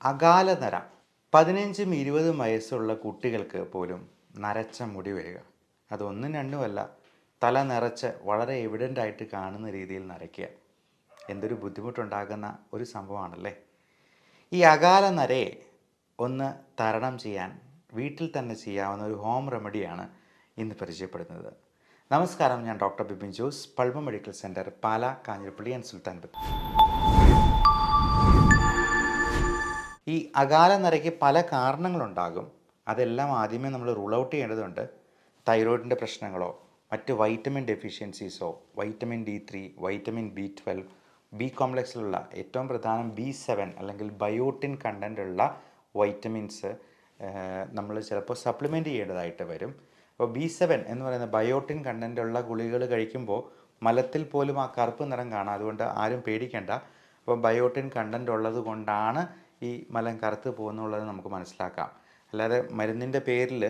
അകാലനര 15-20 വയസ്സുള്ള കുട്ടികൾക്ക് പോലും നരച്ച മുടി വരിക. അതൊന്നും രണ്ടുമല്ല, തല നിറച്ച് വളരെ എവിഡൻ്റായിട്ട് കാണുന്ന രീതിയിൽ നരയ്ക്കുക. എന്തൊരു ബുദ്ധിമുട്ടുണ്ടാകുന്ന ഒരു സംഭവമാണല്ലേ. ഈ അകാലനരയെ ഒന്ന് തരണം ചെയ്യാൻ വീട്ടിൽ തന്നെ ചെയ്യാവുന്ന ഒരു ഹോം റെമഡിയാണ് ഇന്ന് പരിചയപ്പെടുന്നത്. നമസ്കാരം, ഞാൻ doctor Bipin Jose, Pulma medical center, Pala, Kanjirappally and Sultan Bathery. ഈ അകാലനരയ്ക്ക് പല കാരണങ്ങളുണ്ടാകും. അതെല്ലാം ആദ്യമേ നമ്മൾ റൂൾ ഔട്ട് ചെയ്യേണ്ടതുണ്ട്. തൈറോയിഡിൻ്റെ പ്രശ്നങ്ങളോ മറ്റ് വൈറ്റമിൻ ഡെഫിഷ്യൻസീസോ, vitamin D3, vitamin B12, B കോംപ്ലക്സിലുള്ള ഏറ്റവും പ്രധാനം B7 അല്ലെങ്കിൽ ബയോട്ടിൻ കണ്ടൻ്റുള്ള വൈറ്റമിൻസ് നമ്മൾ ചിലപ്പോൾ സപ്ലിമെൻ്റ് ചെയ്യേണ്ടതായിട്ട് വരും. അപ്പോൾ B7 എന്ന് പറയുന്ന ബയോട്ടിൻ കണ്ടൻ്റുള്ള ഗുളികകൾ കഴിക്കുമ്പോൾ മലത്തിൽ പോലും ആ കറുപ്പ് നിറം കാണാം. അതുകൊണ്ട് ആരും പേടിക്കേണ്ട. അപ്പോൾ ബയോട്ടിൻ കണ്ടൻ്റ് ഉള്ളത് കൊണ്ടാണ് ഈ മലം കറുത്ത് പോകുന്നുള്ളത് നമുക്ക് മനസ്സിലാക്കാം. അല്ലാതെ മരുന്നിൻ്റെ പേരിൽ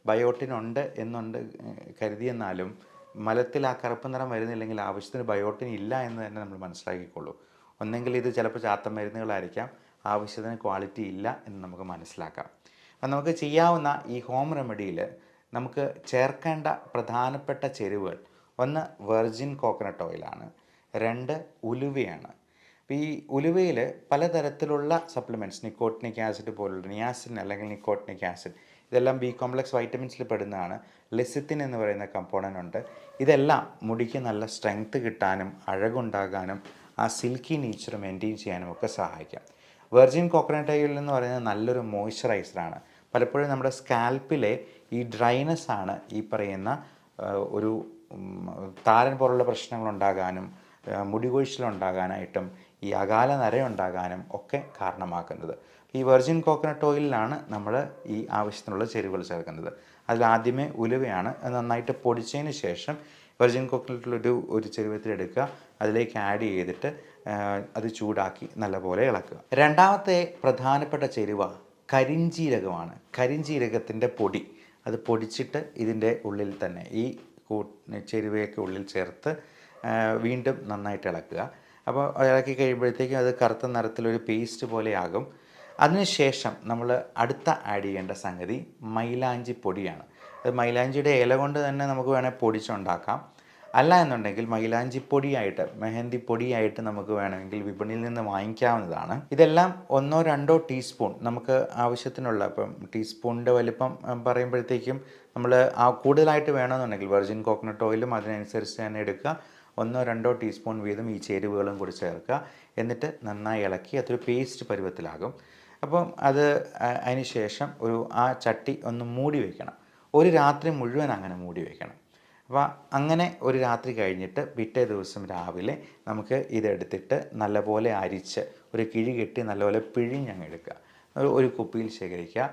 ബയോട്ടിൻ ഉണ്ട് എന്നുണ്ട് കരുതിയെന്നാലും മലത്തിൽ ആ കറുപ്പ് നിറം വരുന്നില്ലെങ്കിൽ ആവശ്യത്തിന് ബയോട്ടിൻ ഇല്ല എന്ന് തന്നെ നമ്മൾ മനസ്സിലാക്കിക്കൊള്ളൂ. ഒന്നെങ്കിൽ ഇത് ചിലപ്പോൾ ചാത്ത മരുന്നുകളായിരിക്കാം, ആവശ്യത്തിന് ക്വാളിറ്റി ഇല്ല എന്ന് നമുക്ക് മനസ്സിലാക്കാം. അപ്പം നമുക്ക് ചെയ്യാവുന്ന ഈ ഹോം റെമഡിയിൽ നമുക്ക് ചേർക്കേണ്ട പ്രധാനപ്പെട്ട ചേരുവകൾ: ഒന്ന് വെർജിൻ കോക്കനട്ട് ഓയിലാണ്, 2 ഉലുവയാണ്. അപ്പോൾ ഈ ഉലുവയിൽ പലതരത്തിലുള്ള സപ്ലിമെൻറ്റ്സ്, നിക്കോട്ടിനിക് ആസിഡ് പോലുള്ള നിയാസിൻ അല്ലെങ്കിൽ നിക്കോട്ടിനിക് ആസിഡ്, ഇതെല്ലാം ബി കോംപ്ലക്സ് വൈറ്റമിൻസിൽ പെടുന്നതാണ്. ലെസിത്തിൻ എന്ന് പറയുന്ന കമ്പോണൻ്റ് ഉണ്ട്. ഇതെല്ലാം മുടിക്ക് നല്ല സ്ട്രെങ്ത് കിട്ടാനും അഴകുണ്ടാകാനും ആ സിൽക്കി നേച്ചർ മെയിൻറ്റെയിൻ ചെയ്യാനും ഒക്കെ സഹായിക്കാം. വെർജിൻ കോക്കനട്ട് ഓയിൽ എന്ന് പറയുന്നത് നല്ലൊരു മോയ്സ്ചറൈസറാണ്. പലപ്പോഴും നമ്മുടെ സ്കാൽപ്പിലെ ഈ ഡ്രൈനെസ് ആണ് ഈ പറയുന്ന ഒരു താരൻ പോലുള്ള പ്രശ്നങ്ങളുണ്ടാകാനും മുടി കൊഴിച്ചിലുണ്ടാകാനായിട്ടും ഈ അകാല നരയുണ്ടാകാനും ഒക്കെ കാരണമാക്കുന്നത്. ഈ വെർജിൻ കോക്കനട്ട് ഓയിലിലാണ് നമ്മൾ ഈ ആവശ്യത്തിനുള്ള ചേരുവകൾ ചേർക്കുന്നത്. അതിൽ ആദ്യമേ ഉലുവയാണ്. നന്നായിട്ട് പൊടിച്ചതിന് ശേഷം വെർജിൻ കോക്കനട്ടിലൊരു ചെരുവത്തിലെടുക്കുക, അതിലേക്ക് ആഡ് ചെയ്തിട്ട് അത് ചൂടാക്കി നല്ലപോലെ ഇളക്കുക. രണ്ടാമത്തെ പ്രധാനപ്പെട്ട ചേരുവ കരിഞ്ജീരകമാണ്. കരിഞ്ജീരകത്തിൻ്റെ പൊടി, അത് പൊടിച്ചിട്ട് ഇതിൻ്റെ ഉള്ളിൽ തന്നെ ഈ ചേരുവയൊക്കെ ഉള്ളിൽ ചേർത്ത് വീണ്ടും നന്നായിട്ട് ഇളക്കുക. അപ്പോൾ ഇളക്കി കഴിയുമ്പോഴത്തേക്കും അത് കറുത്ത നിറത്തിലൊരു പേസ്റ്റ് പോലെയാകും. അതിനുശേഷം നമ്മൾ അടുത്ത ആഡ് ചെയ്യേണ്ട സംഗതി മൈലാഞ്ചി പൊടിയാണ്. അത് മൈലാഞ്ചിയുടെ ഇല കൊണ്ട് തന്നെ നമുക്ക് വേണമെങ്കിൽ പൊടിച്ചുണ്ടാക്കാം. അല്ല എന്നുണ്ടെങ്കിൽ മൈലാഞ്ചി പൊടിയായിട്ട്, മെഹന്തി പൊടിയായിട്ട് നമുക്ക് വേണമെങ്കിൽ വിപണിയിൽ നിന്ന് വാങ്ങിക്കാവുന്നതാണ്. ഇതെല്ലാം 1-2 ടീസ്പൂൺ നമുക്ക് ആവശ്യത്തിനുള്ള, ഇപ്പം ടീസ്പൂണിൻ്റെ വലിപ്പം പറയുമ്പോഴത്തേക്കും നമ്മൾ കൂടുതലായിട്ട് വേണമെന്നുണ്ടെങ്കിൽ വെർജിൻ കോക്കനട്ട് ഓയിലും അതിനനുസരിച്ച് തന്നെ എടുക്കുക. 1-2 ടീസ്പൂൺ വീതം ഈ ചേരുവകളും കൂടി ചേർക്കുക. എന്നിട്ട് നന്നായി ഇളക്കി അതൊരു പേസ്റ്റ് പരുവത്തിലാകും. അപ്പം അതിന് ശേഷം ആ ചട്ടി ഒന്ന് മൂടി വയ്ക്കണം. ഒരു രാത്രി മുഴുവൻ അങ്ങനെ മൂടി വയ്ക്കണം. അപ്പോൾ അങ്ങനെ ഒരു രാത്രി കഴിഞ്ഞിട്ട് പിറ്റേ ദിവസം രാവിലെ നമുക്ക് ഇതെടുത്തിട്ട് നല്ലപോലെ അരിച്ച് ഒരു കിഴി കെട്ടി നല്ലപോലെ പിഴിഞ്ഞങ്ങ് എടുക്കുക. ഒരു കുപ്പിയിൽ ശേഖരിക്കുക.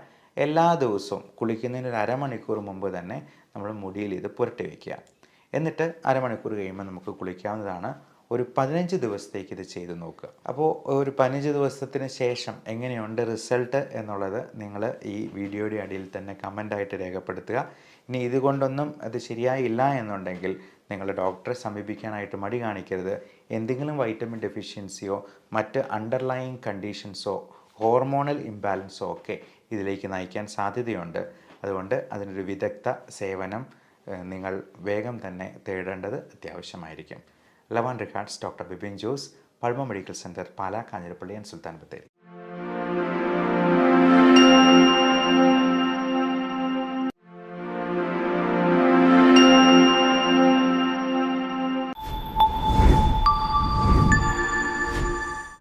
എല്ലാ ദിവസവും കുളിക്കുന്നതിന് ഒരു അരമണിക്കൂർ മുമ്പ് തന്നെ നമ്മൾ മുടിയിൽ ഇത് പുരട്ടി വയ്ക്കുക. എന്നിട്ട് അരമണിക്കൂർ കഴിയുമ്പോൾ നമുക്ക് കുളിക്കാവുന്നതാണ്. ഒരു 15 ദിവസത്തേക്ക് ഇത് ചെയ്ത് നോക്കുക. അപ്പോൾ ഒരു 15 ദിവസത്തിന് ശേഷം എങ്ങനെയുണ്ട് റിസൾട്ട് എന്നുള്ളത് നിങ്ങൾ ഈ വീഡിയോയുടെ അടിയിൽ തന്നെ കമൻ്റായിട്ട് രേഖപ്പെടുത്തുക. ഇനി ഇതുകൊണ്ടൊന്നും അത് ശരിയായില്ല എന്നുണ്ടെങ്കിൽ നിങ്ങൾ ഡോക്ടറെ സമീപിക്കാനായിട്ട് മടി കാണിക്കരുത്. എന്തെങ്കിലും വൈറ്റമിൻ ഡെഫിഷ്യൻസിയോ മറ്റ് അണ്ടർലൈയിങ് കണ്ടീഷൻസോ ഹോർമോണൽ ഇംബാലൻസോ ഒക്കെ ഇതിലേക്ക് നയിക്കാൻ സാധ്യതയുണ്ട്. അതുകൊണ്ട് അതിനൊരു വിദഗ്ധ സേവനം നിങ്ങൾ വേഗം തന്നെ തേടേണ്ടത് അത്യാവശ്യമായിരിക്കും. Love and regards, doctor Bipin Jose, Pulma medical center, Pala, Kanjirappally and Sultan Bathery.